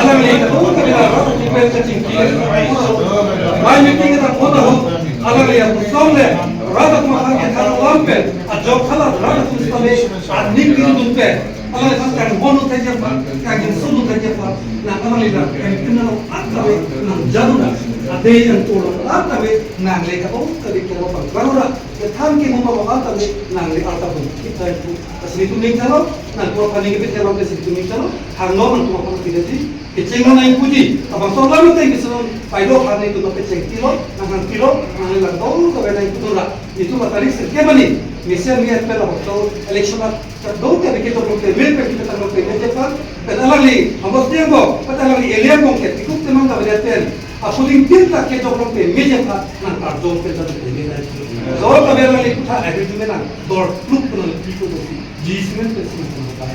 alang le ka to ka bila ra ti pe ka ching ki mai meeting ka ko na ho alang le ko som le ra ta ma ka ka lam pe a job khala ra ta tu sta le a ning ki tu pe alang le ka mono ta je ka gin sulu ta je na alang le ka kin na at ka we na jadu na a de yang tu lo at ka we na le ka to ka ri ko pa ra ra ke tham ki mo ma ta we na le at ka tu ki ta tu asli tu ning chalo na ko pa ning pe chalo ke si tu ning chalo hang no man tu ko ti de ti ke cheng na ing puji abang so la mi te ki so pai lo ha nei tu no pe cheng ti lo na han ti lo na le la do ko ve na tu ra itu matari se ke bani misian mi pe lo to election at do ke ke to ke me pe kita ta ke ne pa pe ala li ambos tiempo pa ala li elia con ke ti ku te manda ve te aku limpir tak ke to ke me je pa na ta do ke ta ke me na do ta ve la li ku tha e tu me na dor pluk no ti ko do ji simen pe si ko pa